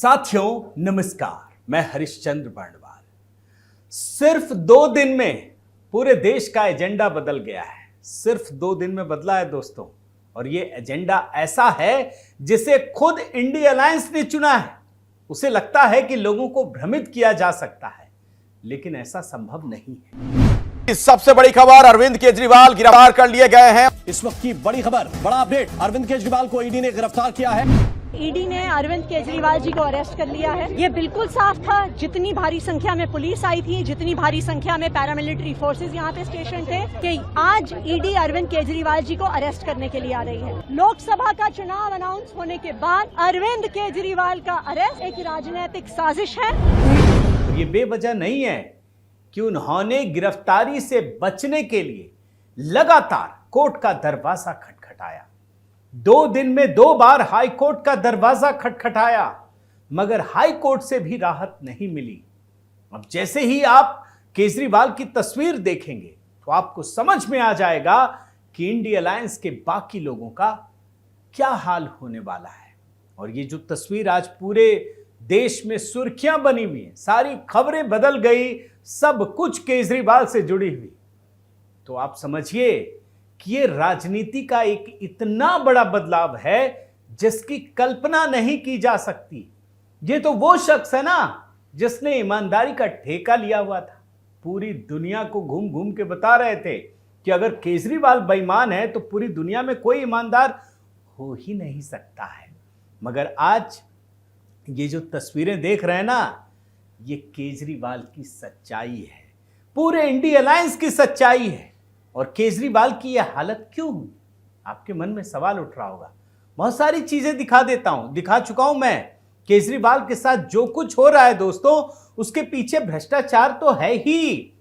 साथियों नमस्कार, मैं हरिश्चंद्र बर्णवाल। सिर्फ 2 दिन में पूरे देश का एजेंडा बदल गया है। सिर्फ 2 दिन में बदला है दोस्तों, और ये एजेंडा ऐसा है जिसे खुद इंडिया अलायंस ने चुना है। उसे लगता है कि लोगों को भ्रमित किया जा सकता है, लेकिन ऐसा संभव नहीं है। इस सबसे बड़ी खबर, अरविंद केजरीवाल गिरफ्तार कर लिए गए हैं। इस वक्त की बड़ी खबर, बड़ा अपडेट, अरविंद केजरीवाल को ईडी ने गिरफ्तार किया है। ईडी ने अरविंद केजरीवाल जी को अरेस्ट कर लिया है। ये बिल्कुल साफ था, जितनी भारी संख्या में पुलिस आई थी, जितनी भारी संख्या में पैरामिलिट्री फोर्सेस यहाँ पे स्टेशन थे, कि आज ईडी अरविंद केजरीवाल जी को अरेस्ट करने के लिए आ रही है। लोकसभा का चुनाव अनाउंस होने के बाद अरविंद केजरीवाल का अरेस्ट एक राजनीतिक साजिश है। ये बेवजह नहीं है कि उन्होंने गिरफ्तारी से बचने के लिए लगातार कोर्ट का दरवाजा खटखटाया। 2 दिन में 2 बार हाई कोर्ट का दरवाजा खटखटाया, मगर हाई कोर्ट से भी राहत नहीं मिली। अब जैसे ही आप केजरीवाल की तस्वीर देखेंगे तो आपको समझ में आ जाएगा कि इंडिया अलायंस के बाकी लोगों का क्या हाल होने वाला है। और ये जो तस्वीर आज पूरे देश में सुर्खियां बनी हुई है, सारी खबरें बदल गई, सब कुछ केजरीवाल से जुड़ी हुई, तो आप समझिए कि ये राजनीति का एक इतना बड़ा बदलाव है जिसकी कल्पना नहीं की जा सकती। ये तो वो शख्स है ना जिसने ईमानदारी का ठेका लिया हुआ था। पूरी दुनिया को घूम घूम के बता रहे थे कि अगर केजरीवाल बेईमान है तो पूरी दुनिया में कोई ईमानदार हो ही नहीं सकता है। मगर आज ये जो तस्वीरें देख रहे हैं ना, ये केजरीवाल की सच्चाई है, पूरे इंडिया अलायंस की सच्चाई है। और केजरीवाल की यह हालत क्यों हुई, आपके मन में सवाल उठ रहा होगा। बहुत सारी चीजें दिखा चुका हूं मैं। केजरीवाल के साथ जो कुछ हो रहा है दोस्तों, उसके पीछे भ्रष्टाचार तो है ही।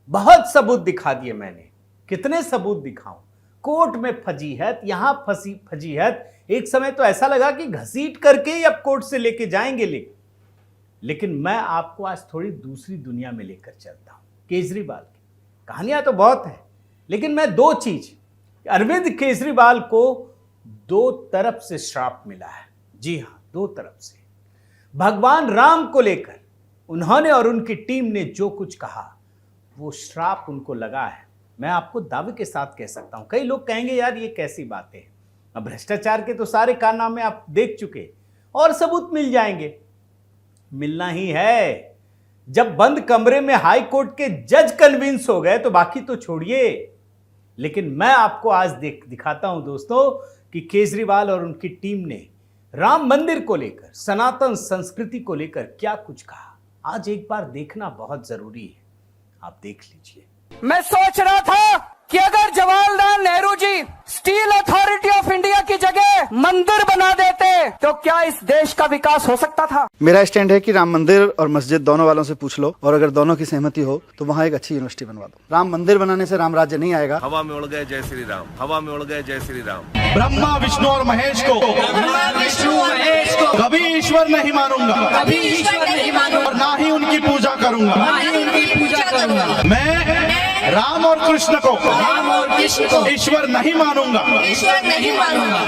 बहुत सबूत दिखा दिए मैंने। कितने सबूत दिखाऊं? कोर्ट में फजीहत, यहां फंसी फजीहत। एक समय तो ऐसा लगा कि घसीट करके ही अब कोर्ट से लेके जाएंगे। लेकिन मैं आपको आज थोड़ी दूसरी दुनिया में लेकर चलता हूं। केजरीवाल की कहानियां तो बहुत है, लेकिन मैं 2 चीज, अरविंद केजरीवाल को 2 तरफ से श्राप मिला है। जी हां, 2 तरफ से। भगवान राम को लेकर उन्होंने और उनकी टीम ने जो कुछ कहा, वो श्राप उनको लगा है। मैं आपको दावे के साथ कह सकता हूं। कई लोग कहेंगे यार ये कैसी बातें हैं, अब भ्रष्टाचार के तो सारे कारनामे आप देख चुके और सबूत मिल जाएंगे। मिलना ही है। जब बंद कमरे में हाई कोर्ट के जज कन्विंस हो गए तो बाकी तो छोड़िए। लेकिन मैं आपको आज दिखाता हूं दोस्तों कि केजरीवाल और उनकी टीम ने राम मंदिर को लेकर, सनातन संस्कृति को लेकर क्या कुछ कहा। आज एक बार देखना बहुत जरूरी है, आप देख लीजिए। मैं सोच रहा था कि अगर Jawaharlal Nehru ji steel authority of India की जगह मंदिर बना देते तो क्या इस देश का विकास हो सकता था। मेरा स्टैंड है कि राम मंदिर और मस्जिद दोनों वालों से पूछ लो, और अगर दोनों की सहमति हो तो वहाँ एक अच्छी यूनिवर्सिटी बनवा दो। राम मंदिर बनाने से राम राज्य नहीं आएगा। हवा में उड़ गए जय श्री राम, हवा में उड़ गए जय श्री राम। ब्रह्मा विष्णु और महेश को कभी ईश्वर नहीं मानूंगा, और ना ही उनकी पूजा करूंगा। मैं राम और कृष्ण को ईश्वर नहीं मानूंगा,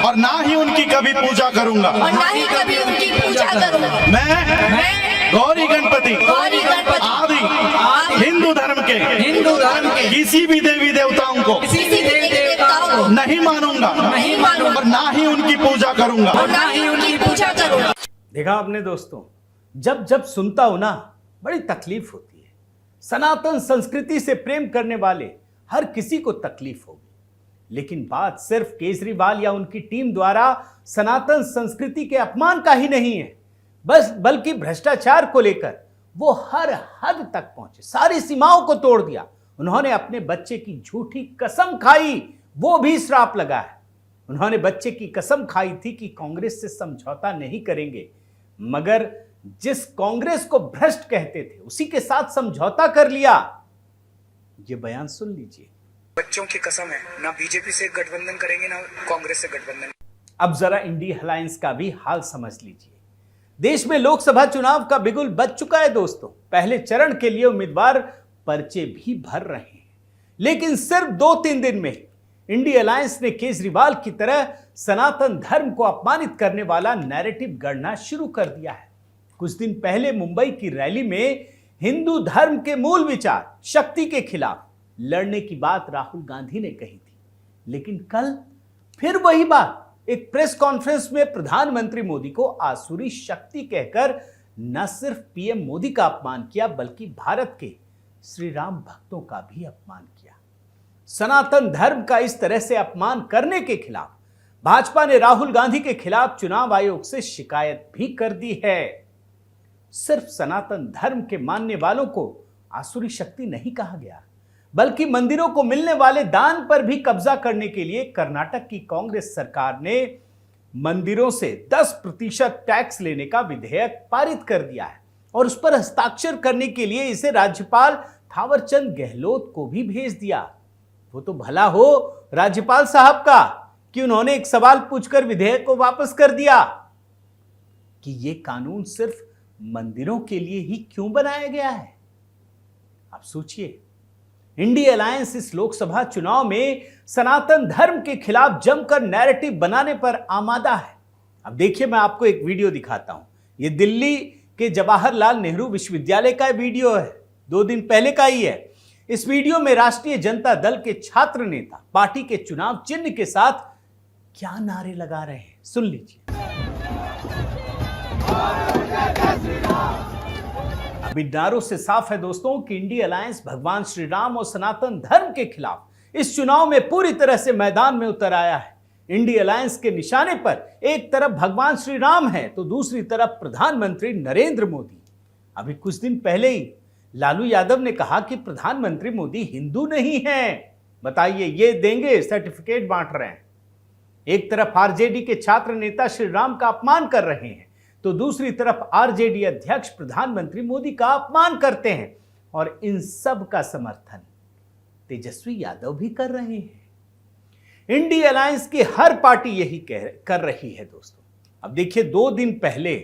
और ना ही उनकी कभी पूजा करूंगा। मैं गौरी गणपति आदि हिंदू धर्म के किसी भी देवी देवताओं को नहीं मानूंगा, और ना ही उनकी पूजा करूंगा। देखा आपने दोस्तों, जब सुनता हूं ना, बड़ी तकलीफ होती है। सनातन संस्कृति से प्रेम करने वाले हर किसी को तकलीफ होगी, लेकिन बात सिर्फ केजरीवाल या उनकी टीम द्वारा सनातन संस्कृति के अपमान का ही नहीं है, बल्कि भ्रष्टाचार को लेकर वो हर हद तक पहुंचे, सारी सीमाओं को तोड़ दिया। उन्होंने अपने बच्चे की झूठी कसम खाई, वो भी श्राप लगा है। उन्होंने बच्चे की कसम खाई थी कि कांग्रेस से समझौता नहीं करेंगे, मगर जिस कांग्रेस को भ्रष्ट कहते थे उसी के साथ समझौता कर लिया। ये बयान सुन लीजिए। बच्चों की कसम है, ना बीजेपी से गठबंधन करेंगे ना कांग्रेस से गठबंधन। अब जरा इंडिया अलायंस का भी हाल समझ लीजिए। देश में लोकसभा चुनाव का बिगुल बज चुका है दोस्तों। पहले चरण के लिए उम्मीदवार पर्चे भी भर रहे हैं, लेकिन सिर्फ 2-3 दिन में इंडिया अलायंस ने केजरीवाल की तरह सनातन धर्म को अपमानित करने वाला नैरेटिव गढ़ना शुरू कर दिया है। कुछ दिन पहले मुंबई की रैली में हिंदू धर्म के मूल विचार शक्ति के खिलाफ लड़ने की बात राहुल गांधी ने कही थी, लेकिन कल फिर वही बात। एक प्रेस कॉन्फ्रेंस में प्रधानमंत्री मोदी को आसुरी शक्ति कहकर न सिर्फ पीएम मोदी का अपमान किया, बल्कि भारत के श्री राम भक्तों का भी अपमान किया। सनातन धर्म का इस तरह से अपमान करने के खिलाफ भाजपा ने राहुल गांधी के खिलाफ चुनाव आयोग से शिकायत भी कर दी है। सिर्फ सनातन धर्म के मानने वालों को आसुरी शक्ति नहीं कहा गया, बल्कि मंदिरों को मिलने वाले दान पर भी कब्जा करने के लिए कर्नाटक की कांग्रेस सरकार ने मंदिरों से 10% टैक्स लेने का विधेयक पारित कर दिया है और उस पर हस्ताक्षर करने के लिए इसे राज्यपाल थावरचंद गहलोत को भी भेज दिया। वो तो भला हो राज्यपाल साहब का कि उन्होंने एक सवाल पूछकर विधेयक को वापस कर दिया कि यह कानून सिर्फ मंदिरों के लिए ही क्यों बनाया गया है। आप सोचिए, इंडिया अलायंस इस लोकसभा चुनाव में सनातन धर्म के खिलाफ जमकर नैरेटिव बनाने पर आमादा है। अब देखिए, मैं आपको एक वीडियो दिखाता हूं। यह दिल्ली के जवाहरलाल नेहरू विश्वविद्यालय का वीडियो है, 2 दिन पहले का ही है। इस वीडियो में राष्ट्रीय जनता दल के छात्र नेता पार्टी के चुनाव चिन्ह के साथ क्या नारे लगा रहे हैं, सुन लीजिए। अब इन नारों से साफ है दोस्तों कि इंडिया अलायंस भगवान श्री राम और सनातन धर्म के खिलाफ इस चुनाव में पूरी तरह से मैदान में उतर आया है। इंडिया अलायंस के निशाने पर एक तरफ भगवान श्री राम है तो दूसरी तरफ प्रधानमंत्री नरेंद्र मोदी। अभी कुछ दिन पहले ही लालू यादव ने कहा कि प्रधानमंत्री मोदी हिंदू नहीं है। बताइए, ये देंगे सर्टिफिकेट बांट रहे हैं। एक तरफ आरजेडी के छात्र नेता श्री राम का अपमान कर रहे हैं तो दूसरी तरफ आरजेडी अध्यक्ष प्रधानमंत्री मोदी का अपमान करते हैं और इन सब का समर्थन तेजस्वी यादव भी कर रहे हैं। इंडिया अलायंस की हर पार्टी यही कर रही है दोस्तों। अब देखिए, 2 दिन पहले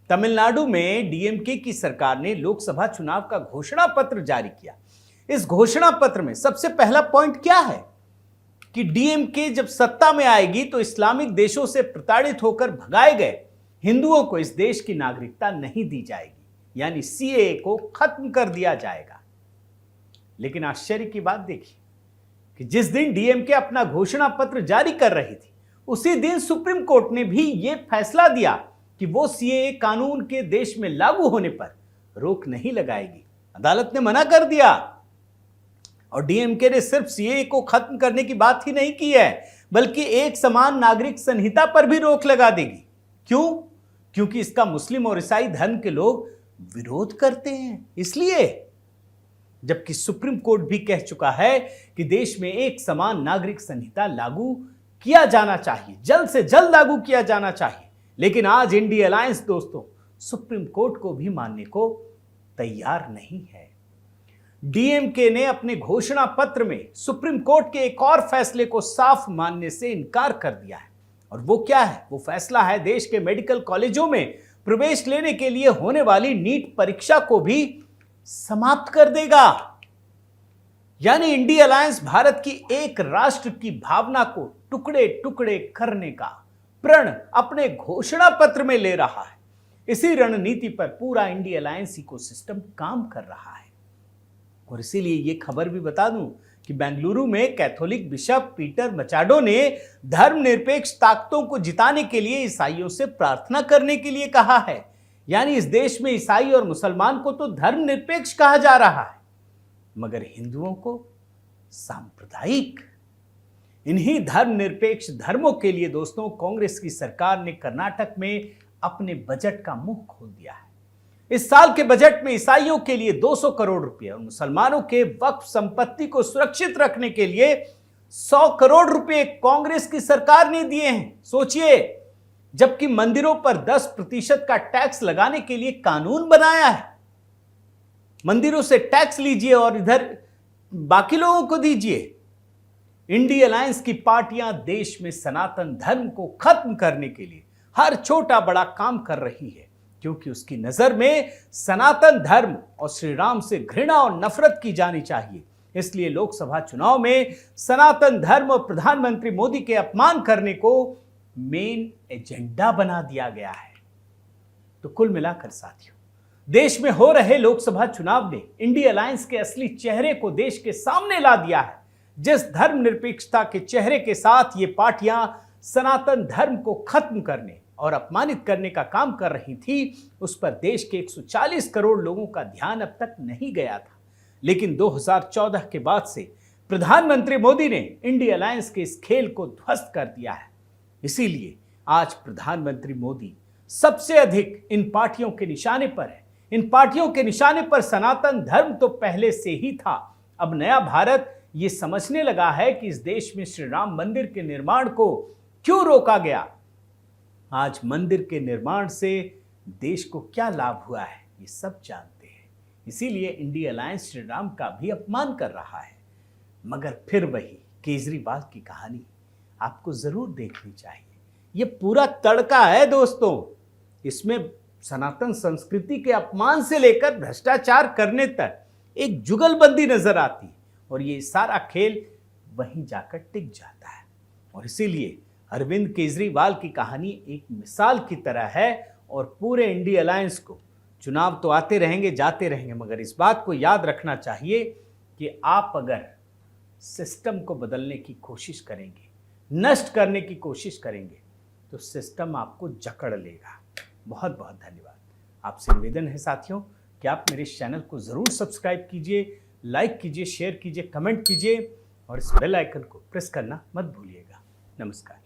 तमिलनाडु में डीएमके की सरकार ने लोकसभा चुनाव का घोषणा पत्र जारी किया। इस घोषणा पत्र में सबसे पहला पॉइंट क्या है कि डीएमके जब सत्ता में आएगी तो इस्लामिक देशों से प्रताड़ित होकर भगाए गए हिंदुओं को इस देश की नागरिकता नहीं दी जाएगी, यानी सीएए को खत्म कर दिया जाएगा। लेकिन आश्चर्य की बात देखिए कि जिस दिन डीएमके अपना घोषणा पत्र जारी कर रही थी, उसी दिन सुप्रीम कोर्ट ने भी यह फैसला दिया कि वो सीएए कानून के देश में लागू होने पर रोक नहीं लगाएगी। अदालत ने मना कर दिया और डीएमके ने सिर्फ सीएए को खत्म करने की बात ही नहीं की है, बल्कि एक समान नागरिक संहिता पर भी रोक लगा देगी। क्यों? क्योंकि इसका मुस्लिम और ईसाई धर्म के लोग विरोध करते हैं, इसलिए। जबकि सुप्रीम कोर्ट भी कह चुका है कि देश में एक समान नागरिक संहिता लागू किया जाना चाहिए, जल्द से जल्द लागू किया जाना चाहिए। लेकिन आज इंडिया अलायंस दोस्तों सुप्रीम कोर्ट को भी मानने को तैयार नहीं है। डीएमके ने अपने घोषणा पत्र में सुप्रीम कोर्ट के एक और फैसले को साफ मानने से इनकार कर दिया है। और वो क्या है? वो फैसला है देश के मेडिकल कॉलेजों में प्रवेश लेने के लिए होने वाली नीट परीक्षा को भी समाप्त कर देगा। यानी इंडिया अलायंस भारत की एक राष्ट्र की भावना को टुकड़े टुकड़े करने का प्रण अपने घोषणा पत्र में ले रहा है। इसी रणनीति पर पूरा इंडिया अलायंस इकोसिस्टम काम कर रहा है। और इसीलिए ये खबर भी बता दूं कि बेंगलुरु में कैथोलिक बिशप पीटर मचाडो ने धर्मनिरपेक्ष ताकतों को जिताने के लिए ईसाइयों से प्रार्थना करने के लिए कहा है। यानी इस देश में ईसाई और मुसलमान को तो धर्मनिरपेक्ष कहा जा रहा है, मगर हिंदुओं को सांप्रदायिक। इन्हीं धर्मनिरपेक्ष धर्मों के लिए दोस्तों कांग्रेस की सरकार ने कर्नाटक में अपने बजट का मुंह खोल दिया है। इस साल के बजट में ईसाइयों के लिए 200 करोड़ रुपए और मुसलमानों के वक्फ संपत्ति को सुरक्षित रखने के लिए 100 करोड़ रुपए कांग्रेस की सरकार ने दिए हैं। सोचिए, जबकि मंदिरों पर 10% का टैक्स लगाने के लिए कानून बनाया है। मंदिरों से टैक्स लीजिए और इधर बाकी लोगों को दीजिए। इंडिया अलायंस की पार्टियां देश में सनातन धर्म को खत्म करने के लिए हर छोटा बड़ा काम कर रही है, क्योंकि उसकी नजर में सनातन धर्म और श्री राम से घृणा और नफरत की जानी चाहिए। इसलिए लोकसभा चुनाव में सनातन धर्म और प्रधानमंत्री मोदी के अपमान करने को मेन एजेंडा बना दिया गया है। तो कुल मिलाकर साथियों, देश में हो रहे लोकसभा चुनाव ने इंडिया अलायंस के असली चेहरे को देश के सामने ला दिया है। जिस धर्मनिरपेक्षता के चेहरे के साथ ये पार्टियां सनातन धर्म को खत्म करने और अपमानित करने का काम कर रही थी, उस पर देश के 140 करोड़ लोगों का ध्यान अब तक नहीं गया था। लेकिन 2014 के बाद से प्रधानमंत्री मोदी ने इंडिया अलायंस के इस खेल को ध्वस्त कर दिया है। इसीलिए आज प्रधानमंत्री मोदी सबसे अधिक इन पार्टियों के निशाने पर है। इन पार्टियों के निशाने पर सनातन धर्म तो पहले से ही था। अब नया भारत ये समझने लगा है कि इस देश में श्री राम मंदिर के निर्माण को क्यों रोका गया। आज मंदिर के निर्माण से देश को क्या लाभ हुआ है, ये सब जानते हैं। इसीलिए इंडिया अलायंस श्री राम का भी अपमान कर रहा है। मगर फिर वही केजरीवाल की कहानी आपको जरूर देखनी चाहिए। ये पूरा तड़का है दोस्तों। इसमें सनातन संस्कृति के अपमान से लेकर भ्रष्टाचार करने तक एक जुगलबंदी नजर आती है, और ये सारा खेल वहीं जाकर टिक जाता है। और इसीलिए अरविंद केजरीवाल की कहानी एक मिसाल की तरह है। और पूरे इंडिया अलायंस को चुनाव तो आते रहेंगे, जाते रहेंगे, मगर इस बात को याद रखना चाहिए कि आप अगर सिस्टम को बदलने की कोशिश करेंगे, नष्ट करने की कोशिश करेंगे, तो सिस्टम आपको जकड़ लेगा। बहुत बहुत धन्यवाद। आपसे निवेदन है साथियों कि आप मेरे इस चैनल को ज़रूर सब्सक्राइब कीजिए, लाइक कीजिए, शेयर कीजिए, कमेंट कीजिए और इस बेल आइकन को प्रेस करना मत भूलिएगा। नमस्कार।